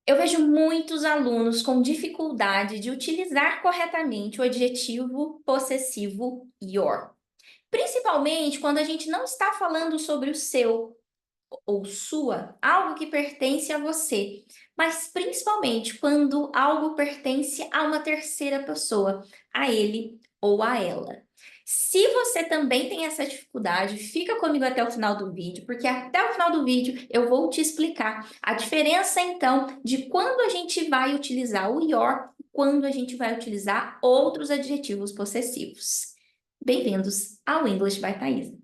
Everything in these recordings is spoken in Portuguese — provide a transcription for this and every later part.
Eu vejo muitos alunos com dificuldade de utilizar corretamente o adjetivo possessivo your. Principalmente quando a gente não está falando sobre o seu ou sua, algo que pertence a você, mas principalmente quando algo pertence a uma terceira pessoa, a ele ou a ela. Se você também tem essa dificuldade, fica comigo até o final do vídeo, porque até o final do vídeo eu vou te explicar a diferença, então, de quando a gente vai utilizar o your e quando a gente vai utilizar outros adjetivos possessivos. Bem-vindos ao English by Thaisa.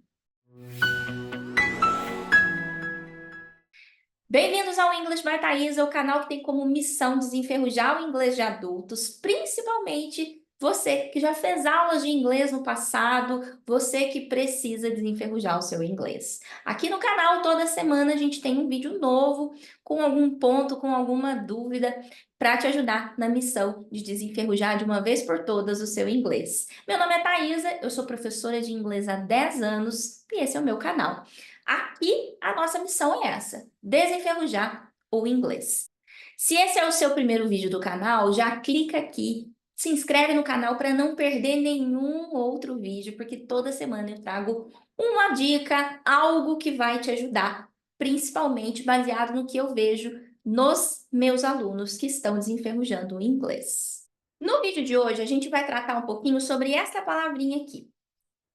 Bem-vindos ao English by Thaisa, o canal que tem como missão desenferrujar o inglês de adultos, principalmente você que já fez aulas de inglês no passado, você que precisa desenferrujar o seu inglês. Aqui no canal, toda semana, a gente tem um vídeo novo, com algum ponto, com alguma dúvida, para te ajudar na missão de desenferrujar de uma vez por todas o seu inglês. Meu nome é Thaisa, eu sou professora de inglês há 10 anos e esse é o meu canal. Aqui, a nossa missão é essa, desenferrujar o inglês. Se esse é o seu primeiro vídeo do canal, já clica aqui, se inscreve no canal para não perder nenhum outro vídeo, porque toda semana eu trago uma dica, algo que vai te ajudar, principalmente baseado no que eu vejo nos meus alunos que estão desenferrujando o inglês. No vídeo de hoje, a gente vai tratar um pouquinho sobre essa palavrinha aqui,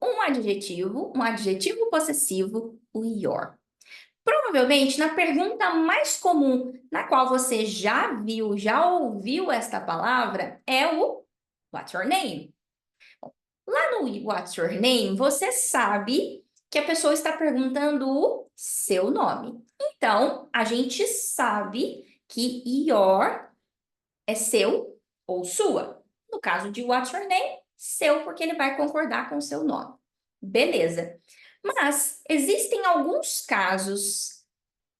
um adjetivo possessivo, o your. Provavelmente, na pergunta mais comum na qual você já viu, já ouviu esta palavra, é o What's your name? Lá no What's your name, você sabe que a pessoa está perguntando o seu nome. Então, a gente sabe que your é seu ou sua. No caso de What's your name, seu, porque ele vai concordar com o seu nome. Beleza. Mas existem alguns casos,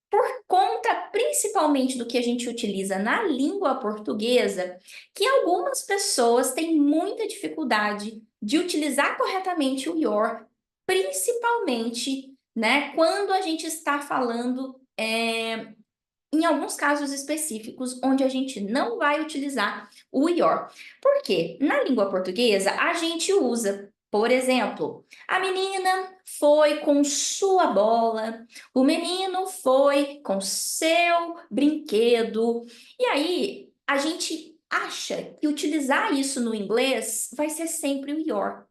por conta principalmente do que a gente utiliza na língua portuguesa, que algumas pessoas têm muita dificuldade de utilizar corretamente o your, principalmente, né, quando a gente está falando em alguns casos específicos onde a gente não vai utilizar o your. Por quê? Na língua portuguesa, a gente usa, por exemplo, a menina foi com sua bola, o menino foi com seu brinquedo. E aí, a gente acha que utilizar isso no inglês vai ser sempre o your,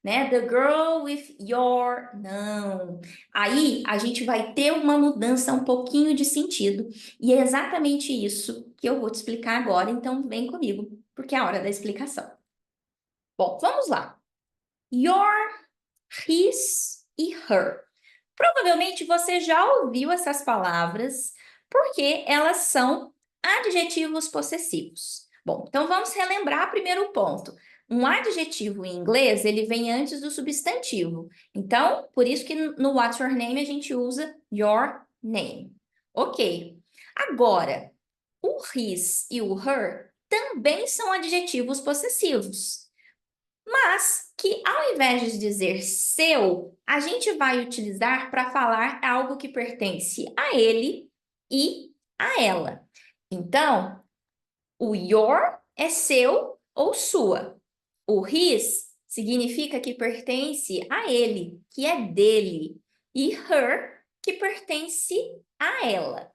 né? The girl with your... Não. Aí a gente vai ter uma mudança um pouquinho de sentido. E é exatamente isso que eu vou te explicar agora. Então vem comigo, porque é a hora da explicação. Bom, vamos lá. Your, his e her. Provavelmente você já ouviu essas palavras, porque elas são adjetivos possessivos. Bom, então vamos relembrar primeiro o ponto. Um adjetivo em inglês, ele vem antes do substantivo. Então, por isso que no What's Your Name a gente usa your name. Ok. Agora, o his e o her também são adjetivos possessivos, mas que ao invés de dizer seu, a gente vai utilizar para falar algo que pertence a ele e a ela. Então, o your é seu ou sua. O his significa que pertence a ele, que é dele. E her, que pertence a ela.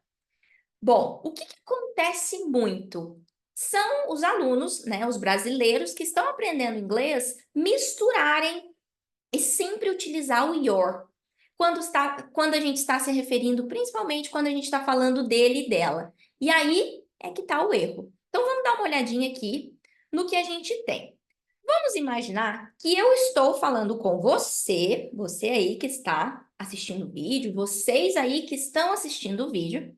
Bom, o que acontece muito? São os alunos, né, os brasileiros que estão aprendendo inglês, misturarem e sempre utilizar o your. Quando a gente está se referindo, principalmente quando a gente está falando dele e dela. E aí é que está o erro. Então, vamos dar uma olhadinha aqui no que a gente tem. Vamos imaginar que eu estou falando com você, você aí que está assistindo o vídeo, vocês aí que estão assistindo o vídeo.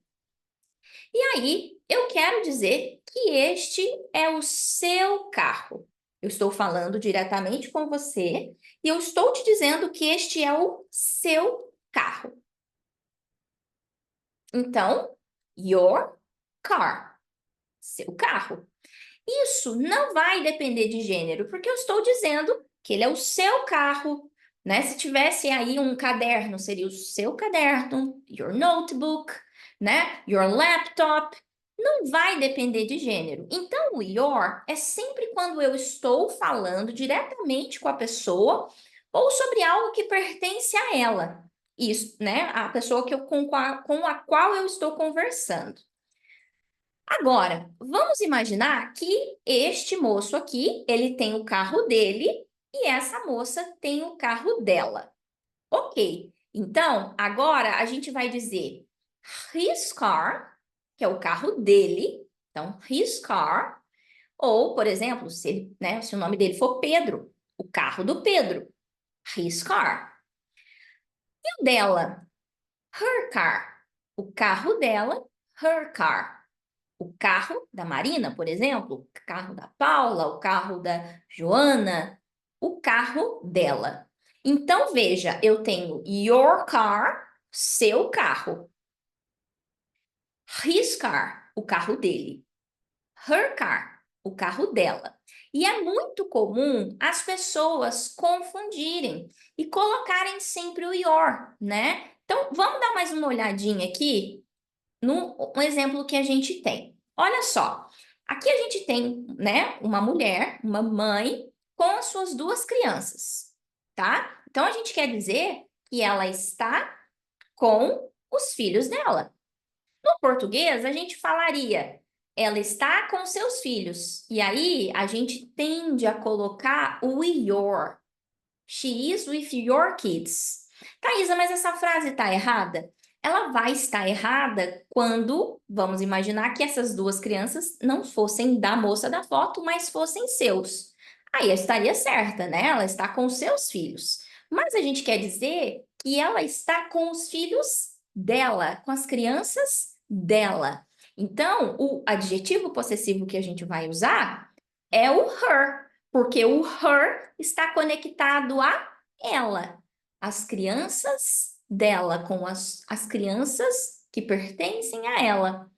E aí, eu quero dizer que este é o seu carro. Eu estou falando diretamente com você e eu estou te dizendo que este é o seu carro. Então, your car, seu carro. Isso não vai depender de gênero, porque eu estou dizendo que ele é o seu carro, né? Se tivesse aí um caderno, seria o seu caderno, your notebook, né? Your laptop. não vai depender de gênero. Então, o your é sempre quando eu estou falando diretamente com a pessoa ou sobre algo que pertence a ela. Isso, né? A pessoa com a qual eu estou conversando. Agora, vamos imaginar que este moço aqui, ele tem o carro dele e essa moça tem o carro dela. Ok. Então, agora a gente vai dizer his car, que é o carro dele. Então, his car. Ou, por exemplo, se o nome dele for Pedro, o carro do Pedro. His car. E o dela? Her car. O carro dela, her car. O carro da Marina, por exemplo, o carro da Paula, o carro da Joana, o carro dela. Então, veja, eu tenho your car, seu carro. His car, o carro dele. Her car, o carro dela. E é muito comum as pessoas confundirem e colocarem sempre o your, né? Então, vamos dar mais uma olhadinha aqui no um exemplo que a gente tem. Olha só, aqui a gente tem, né, uma mulher, uma mãe, com as suas duas crianças, tá? Então, a gente quer dizer que ela está com os filhos dela. No português, a gente falaria, ela está com seus filhos. E aí, a gente tende a colocar o your. She is with your kids. Thaisa, mas essa frase está errada? Ela vai estar errada quando, vamos imaginar que essas duas crianças não fossem da moça da foto, mas fossem seus. Aí estaria certa, né? Ela está com os seus filhos. Mas a gente quer dizer que ela está com os filhos dela, com as crianças dela. Então, o adjetivo possessivo que a gente vai usar é o her, porque o her está conectado a ela, as crianças dela, com as crianças que pertencem a ela.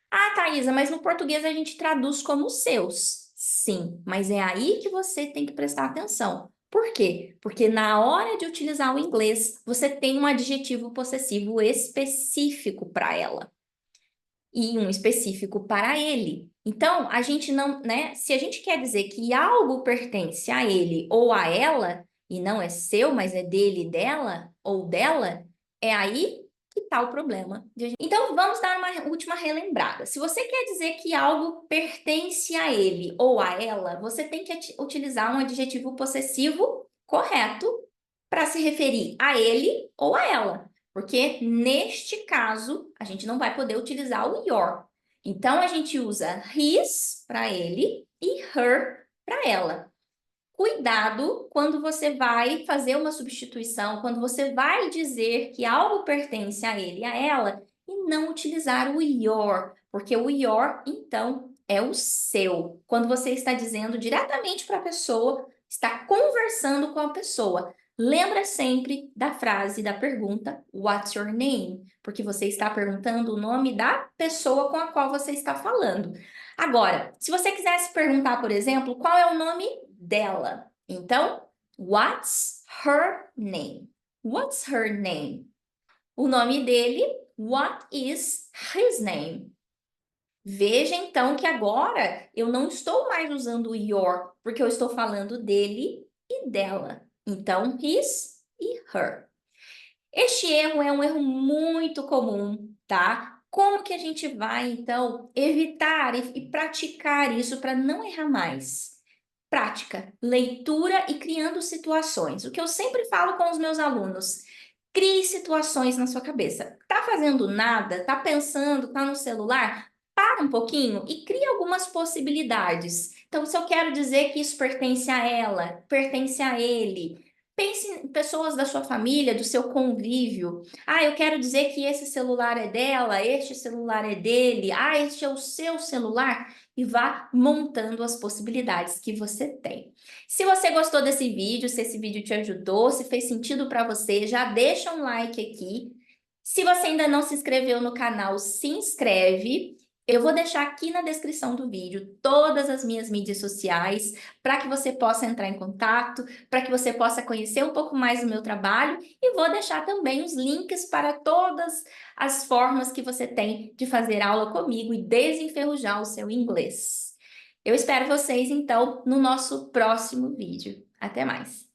Ah, Thaisa, mas no português a gente traduz como seus. Sim, mas é aí que você tem que prestar atenção. Por quê? Porque na hora de utilizar o inglês, você tem um adjetivo possessivo específico para ela e um específico para ele. Então, a gente não, né? Se a gente quer dizer que algo pertence a ele ou a ela, e não é seu, mas é dele, dela ou dela, é aí que está o problema. Então, vamos dar uma última relembrada. Se você quer dizer que algo pertence a ele ou a ela, você tem que utilizar um adjetivo possessivo correto para se referir a ele ou a ela. Porque neste caso, a gente não vai poder utilizar o your. Então, a gente usa his para ele e her para ela. Cuidado quando você vai fazer uma substituição, quando você vai dizer que algo pertence a ele e a ela, e não utilizar o your, porque o your, então, é o seu. Quando você está dizendo diretamente para a pessoa, está conversando com a pessoa. Lembra sempre da frase, da pergunta, what's your name? Porque você está perguntando o nome da pessoa com a qual você está falando. Agora, se você quisesse perguntar, por exemplo, qual é o nome dela? Então, what's her name? What's her name? O nome dele, what is his name? Veja então que agora eu não estou mais usando o your, porque eu estou falando dele e dela. Então, his e her. Este erro é um erro muito comum, tá? Como que a gente vai, então, evitar e praticar isso para não errar mais? Prática, leitura e criando situações. O que eu sempre falo com os meus alunos, crie situações na sua cabeça. Tá fazendo nada? Tá pensando? Tá no celular? Para um pouquinho e cria algumas possibilidades. Então, se eu quero dizer que isso pertence a ela, pertence a ele, pense em pessoas da sua família, do seu convívio. Ah, eu quero dizer que esse celular é dela, este celular é dele, ah, este é o seu celular. E vá montando as possibilidades que você tem. Se você gostou desse vídeo, se esse vídeo te ajudou, se fez sentido para você, já deixa um like aqui. Se você ainda não se inscreveu no canal, se inscreve. Eu vou deixar aqui na descrição do vídeo todas as minhas mídias sociais para que você possa entrar em contato, para que você possa conhecer um pouco mais do meu trabalho e vou deixar também os links para todas as formas que você tem de fazer aula comigo e desenferrujar o seu inglês. Eu espero vocês, então, no nosso próximo vídeo. Até mais!